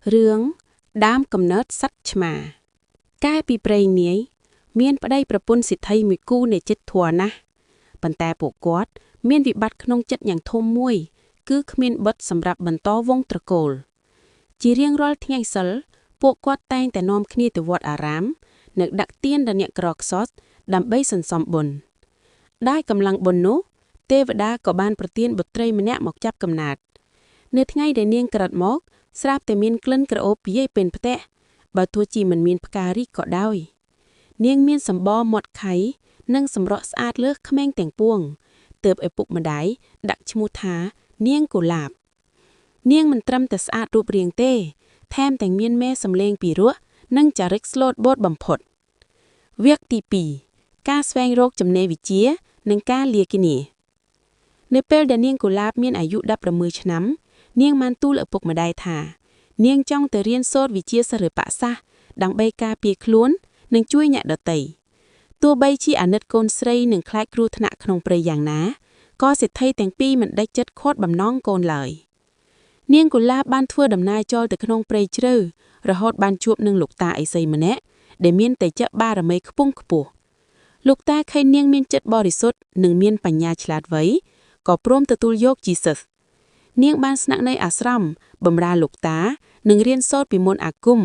រឿងដើមកំណើតសត្វឆ្មាកាលពីព្រេងនាយមានប្តីប្រពន្ធសិទ្ធិមួយគូនៃចិត្តធัวណាស់ប៉ុន្តែពួកគាត់មានវិបត្តិក្នុងចិត្តយ៉ាងធំមួយគឺគ្មានបុត្រសម្រាប់បន្តវង្សត្រកូលជារៀងរាល់ថ្ងៃសិលពួកគាត់តែងតែនាំគ្នាទៅវត្តអារាមនិងដាក់ទានដល់អ្នកក្រខ្សត់ដើម្បីសន្សំបុណ្យដោយកម្លាំងបុណ្យនោះទេវតាក៏បានប្រទានបុត្រីម្នាក់មកចាប់កំណើតនៅថ្ងៃដែលនាងក្រិតមកស្រាប់តែមានក្លិនក្រអូបពីយពេញផ្ទះបើទោះជាមិនមានផ្ការីកក៏ដោយនាងមានសម្បរមាត់ខៃនិងសម្រក់ស្អាតលើសក្មេងទាំងពួងទើបឪពុកម្ដាយដាក់ឈ្មោះថានាងកុលាបនាងមិនត្រឹមតែស្អាតរូបរាងទេថែមទាំងមានមេសម្លេងពីរោះនិងចរិតស្លូតបូតបំផុតវគ្គទី2ការស្វែងរកចំណេះវិជ្ជានិងការលាគិនានៅពេលដែលនាងកុលាបមានអាយុ16ឆ្នាំនាងបានទូលឪពុកម្ដាយថានាងចង់ទៅរៀនសូត្រវិជ្ជាសិល្បៈសាស្ត្រដើម្បីការពារខ្លួននិងជួយអ្នកដទៃទោះបីជាអាណិតកូនស្រីនឹងខ្លាចគ្រោះថ្នាក់ក្នុងព្រៃយ៉ាងណាក៏សេដ្ឋីទាំងពីរមិនដេចចិត្តខាត់បំណងកូនឡើយនាងកុលាបបានធ្វើដំណើរចូលទៅក្នុងព្រៃជ្រៅរហូតបានជួបនឹងលោកតាឥសីម្នាក់ដែលមានតេជៈបារមីខ្ពង់ខ្ពស់លោកតាឃើញនាងមានចិត្តបរិសុទ្ធនិងមានបញ្ញាឆ្លាតវៃក៏ព្រមទទួលយកជាសិស្សនាងបានស្នាក់នៅអាស្រមបម្រើលោកតានិងរៀនសូត្រពីមន្តអាគម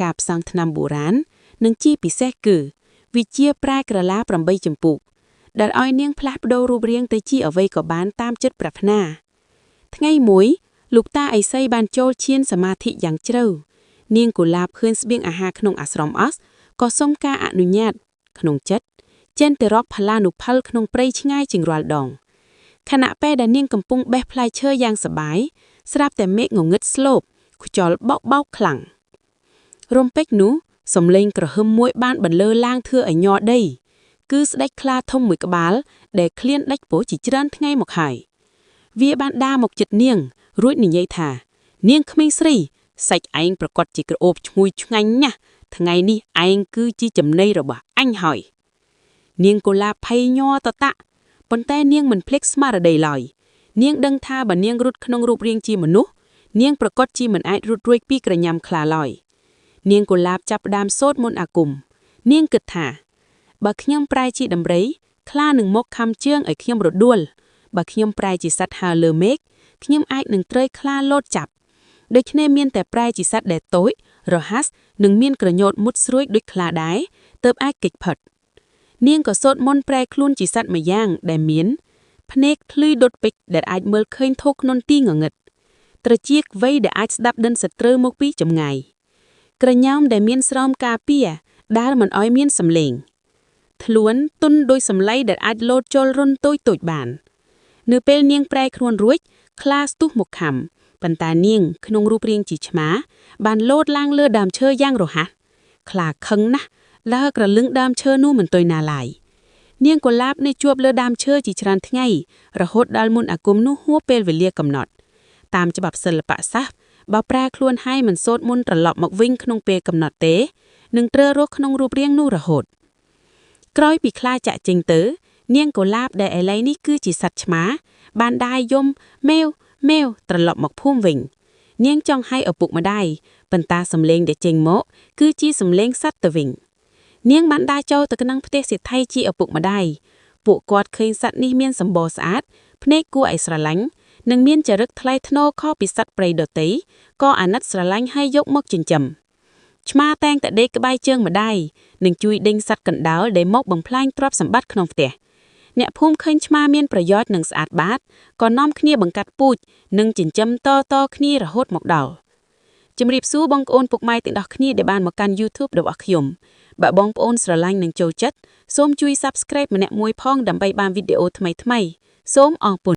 ការផ្សងថ្នាំបុរាណនិងជាពិសេសគឺវិជ្ជាប្រែក្រឡា8ចម្ពោះដែលឲ្យនាងផ្លាស់ប្ដូររូបរាងទៅជាអ្វីក៏បានតាមចិត្តប្រាថ្នាថ្ងៃមួយលោកតាឥសីបានចូលឈានសមាធិយ៉ាងជ្រៅនាងកុលាបឃើញស្បៀងអាហារក្នុងអាស្រមអស់ក៏សុំការអនុញ្ញាតក្នុងចិត្តចេញទៅរកផលានុផលក្នុងព្រៃឆ្ងាយជាងរាល់ដងខណៈពេលដែលនាងកំពុងបេះផ្លែឈើយ៉ាងសប្បាយស្រាប់តែមេឃងងឹតស្លូបខ្យល់បោកខ្លាំងរំពេចនោះសំឡេងក្រហឹមមួយបានបន្លឺឡើងធ្វើឲ្យញ័រដីគឺស្ដេចខ្លាធំមួយក្បាលដែលឃ្លានដាច់ពោះជាច្រើនថ្ងៃមកហើយវាបានដើរមកជិតនាងរួចនិយាយថានាងក្មេងស្រីសាច់ឯងប្រកាសជាក្រអូបឈ្ងុយឆ្ងាញ់ណាស់ថ្ងៃនេះឯងគឺជាចំណីរបស់អញហើយនាងកុលាបភ័យញ័រតតាក់ប៉ុន្តែនាងមិនភ្លេចស្មារតីឡើយនាងដឹងថាបើនាងរត់ក្នុងរូបរាងជាមនុស្សនាងប្រកាសជាមិនអាចរត់រួចពីក្រញាំខ្លាឡើយនាងកុលាបចាប់ផ្ដើមសូត្រមន្តអាគមនាងគិតថាបើខ្ញុំប្រែជាដំរីខ្លានឹងមកខំជើងឲ្យខ្ញុំរដួលបើខ្ញុំប្រែជាសត្វហើរលើមេឃខ្ញុំអាចនឹងត្រូវខ្លាលោតចាប់ដូច្នេះមានតែប្រែជាសត្វដែលតូចរហ័សនិងមានក្រញូតមុតស្រួយដូចខ្លាដែរទើបអាចគេចផុតនាងក៏សូត្រមន្តប្រែខ្លួនជាសត្វមួយយ៉ាងដែលមានភ្នែកភ្លឺដុតពេជ្រដែលអាចមើលឃើញធូរក្នុងទីងងឹតត្រចៀកវៃដែលអាចស្ដាប់ដិនសត្រូវមកពីចម្ងាយក្រញ៉ោមដែលមានស្រោមការពារដែលមិនឲ្យមានសម្លេងខ្លួនទុនដោយសម្លៃដែលអាចលោតចូលរុនតូចបាននៅពេលនាងប្រែខ្លួនរួចខ្លាស្ទុះមកខំប៉ុន្តែនាងក្នុងរូបរាងជាឆ្មាបានលោតឡើងលើដើមឈើយ៉ាងរហ័សខ្លាខឹងណាស់ដើរក្រលឹងដើមឈើនោះមិនទុយណាឡើយនាងកុលាបនៅជាប់លើដើមឈើជាច្រើនថ្ងៃរហូតដល់មន្តអាគមនោះហួសពេលវេលាកំណត់តាមច្បាប់សិល្បៈសាស្ត្របើប្រែខ្លួនហើយមិនសូត្រមន្តត្រឡប់មកវិញក្នុងពេលកំណត់ទេនឹងត្រូវរស់ក្នុងរូបរាងនោះរហូតក្រោយពីខ្លាចាក់ចេញទៅនាងកុលាបដែលឥឡូវនេះគឺជាសត្វឆ្មាបានដាយយំម៉ែវត្រឡប់មកភូមិវិញនាងចង់ឲ្យឪពុកម្ដាយប៉ុន្តែសំឡេងដែលចេញមកគឺជាសំឡេងសត្វទៅវិញនាងបានដើរចូលទៅក្នុងផ្ទះសេដ្ឋីជាឪពុកម្ដាយពួកគាត់ឃើញសត្វនេះមានសម្បរស្អាតភ្នែកគួរឲ្យស្រឡាញ់និងមានចរិតថ្លៃថ្នូរខុសពីសត្វព្រៃដទៃក៏អាណិតស្រឡាញ់ឲ្យយកមកចិញ្ចឹមឆ្មាតែងតែដេកក្បែរជើងម្ដាយនិងជួយដេញសត្វកណ្ដោលដែលមកបំផ្លាញទ្រព្យសម្បត្តិក្នុងផ្ទះអ្នកភូមិឃើញឆ្មាមានប្រយោជន៍និងស្អាតបាតក៏នាំគ្នាបង្កាត់ពូជនិងចិញ្ចឹមតគ្នារហូតមកដល់ជំរាបសួរបងប្អូនពុកម៉ែទាំងអស់គ្នាដែលបានមកកាន់ YouTube របស់ខ្ញុំបើបងប្អូនស្រឡាញ់និងចូលចិត្តសូមជួយ Subscribe ម្នាក់មួយផងដើម្បីបានវីដេអូថ្មីៗសូមអរគុណ